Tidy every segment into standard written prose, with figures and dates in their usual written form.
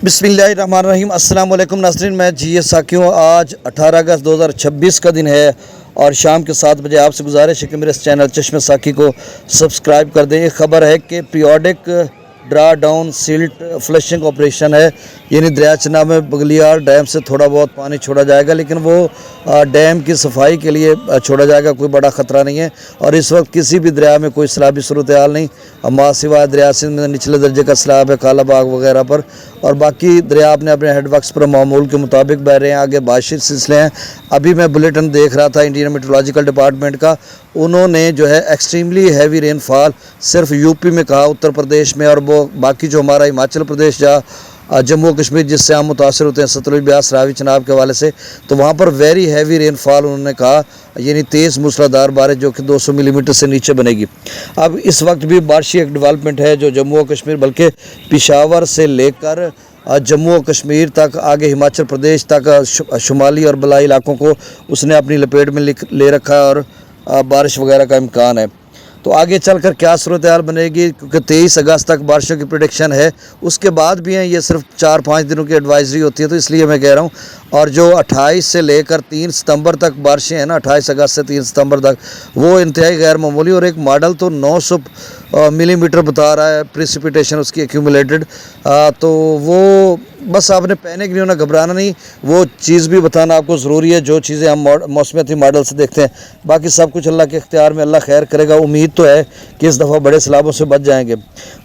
बिस्मिल्लाहिर्रहमानिर्रहीम। अस्सलाम वालेकुम नाज़रीन, मैं जी साकियों। आज 18 अगस्त 2026 का दिन है और शाम के 7 बजे आपसे गुजारिश है कि मेरे इस चैनल चश्मे साकी को सब्सक्राइब कर दें। एक ख़बर है कि periodic draw down silt flushing operation है, यानी दरिया चनाब में बगलियार डैम से थोड़ा बहुत पानी छोड़ा जाएगा, लेकिन वो डैम की सफाई के लिए छोड़ा जाएगा, कोई बड़ा ख़तरा नहीं है। और इस वक्त किसी भी दरिया में कोई सैलाबी सूरत हाल नहीं, माँ सिवाय दरिया सिंध में निचले दर्जे का सैलाब है काला बाग वगैरह पर, और बाकी दरिया अपने अपने हेडवर्क्स पर मामूल के मुताबिक बह रहे हैं। आगे बारिश सिलसिले हैं। अभी मैं बुलेटिन देख रहा था इंडियन मेट्रोलॉजिकल डिपार्टमेंट का, उन्होंने जो है एक्सट्रीमली हैवी रेनफॉल सिर्फ यूपी में कहा, उत्तर प्रदेश में, और वो बाकी जो हमारा हिमाचल प्रदेश या जम्मू कश्मीर जिससे हम मुतासर होते हैं सतलुज ब्यास रावी चनाब के हवाले से, तो वहाँ पर वेरी हैवी रेनफॉल उन्होंने कहा, यानी तेज़ मूसलाधार बारिश जो कि 200 मिलीमीटर से नीचे बनेगी। अब इस वक्त भी बारिशी एक डेवलपमेंट है जो जम्मू और कश्मीर बल्कि पेशावर से लेकर जम्मू और कश्मीर तक, आगे हिमाचल प्रदेश तक, शुमाली और बलाई इलाकों को उसने अपनी लपेट में ले रखा है और बारिश वगैरह का इम्कान है। तो आगे चलकर क्या सूरत हाल बनेगी, क्योंकि 23 अगस्त तक बारिशों की प्रेडिक्शन है, उसके बाद भी हैं, ये सिर्फ 4-5 दिनों की एडवाइजरी होती है, तो इसलिए मैं कह रहा हूँ। और जो 28 से लेकर 3 सितंबर तक बारिशें हैं ना, 28 अगस्त से 3 सितंबर तक, वो इंतहाई गैर मामूली, और एक मॉडल तो 900 मिलीमीटर बता रहा है प्रेसिपिटेशन उसकी एक्यूमुलेटेड। तो वो बस आपने पैनिक नहीं होना, घबराना नहीं, वो चीज़ भी बताना आपको ज़रूरी है जो चीज़ें हम मौसमियाती मॉडल से देखते हैं। बाकी सब कुछ अल्लाह के इख्तियार में, अल्लाह खैर करेगा। उम्मीद तो है कि इस दफ़ा बड़े सैलाबों से बच जाएंगे।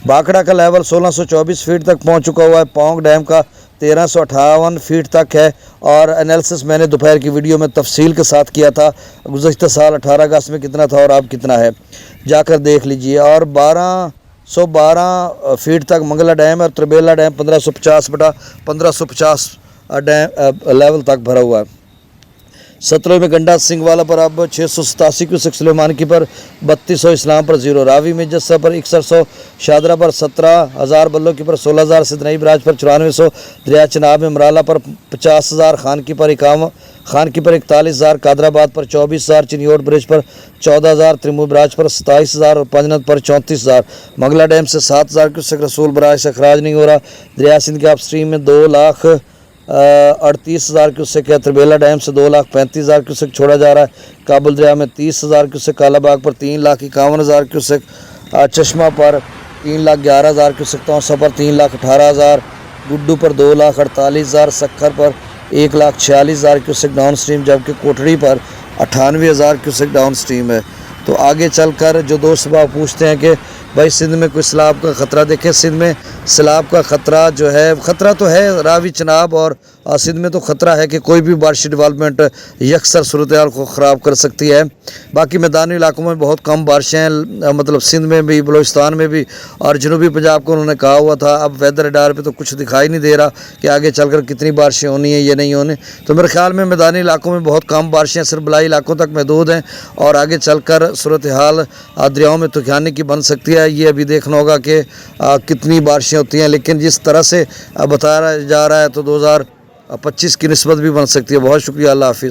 भाखड़ा का लेवल 1624 फीट तक पहुंच चुका हुआ है, पौंग डैम का 1358 फीट तक है, और एनालिसिस मैंने दोपहर की वीडियो में तफसील के साथ किया था, गुज़श्ता साल 18 अगस्त में कितना था और अब कितना है, जाकर देख लीजिए। और 1212 फीट तक मंगला डैम और त्रिबेला डैम 1550/1550 डैम लेवल तक भरा हुआ है। सतलुज में गंडा सिंह वाला पर अब 687 क्यूसेक, सुलेमानकी पर 3200, इस्लाम पर 0, रावी में जस्सा पर 6100, शादरा पर 17,000, बल्लों की पर 16,000, सिदनई बराज पर 9400, दरिया चनाब में मराला पर 50,000, खान की पर 41,000, कादराबाद पर 24,000, चिन्योट ब्रिज पर 14,000, त्रिमू बराज पर 27,000 और पंजनत पर 34,000। मंगला डैम से 7,000 क्यूसेक रसूल बराज से अखराज नहीं हो रहा। दरिया सिंध के अपस्ट्रीम में 2,38,000 क्यूसेक है। त्रिबेला डैम से 2,35,000 क्यूसेक छोड़ा जा रहा है। काबुल दरिया में 30,000 क्यूसेक, कालाबाग पर 3,51,000 क्यूसेक, चश्मा पर 3,11,000 क्यूसेक, तौसा पर 3,18,000, गुड्डू पर 2,48,000, सक्खर पर 1,46,000 क्यूसेक डाउन स्ट्रीम, जबकि कोटड़ी पर 98,000 क्यूसेक डाउन स्ट्रीम है। तो आगे चलकर जो दोस्त बाब पूछते हैं कि भाई सिंध में कोई सैलाब का ख़तरा, देखें सिंध में सैलाब का ख़तरा जो है, ख़तरा तो है रावी चनाब, और सिंध में तो ख़तरा है कि कोई भी बारिशी डेवलपमेंट यकसर सूरत हाल को ख़राब कर सकती है। बाकी मैदानी इलाकों में बहुत कम बारिशें हैं, मतलब सिंध में भी, बलूचिस्तान में भी, और जनूबी पंजाब को उन्होंने कहा हुआ था। अब वेदर रडार पे तो कुछ दिखाई नहीं दे रहा कि आगे चलकर कितनी बारिशें होनी है या नहीं होनी। तो मेरे ख्याल में मैदानी इलाकों में बहुत कम बारिशें सिर्फ बलाई इलाकों तक महदूद हैं, और आगे चलकर सूरत हाल दरियाओं में तूफ़ानी की बन सकती है। ये अभी देखना होगा कि कितनी बारिशें होती हैं, लेकिन जिस तरह से बताया जा रहा है तो 2025 की निस्बत भी बन सकती है। बहुत शुक्रिया, अल्लाह हाफिज़।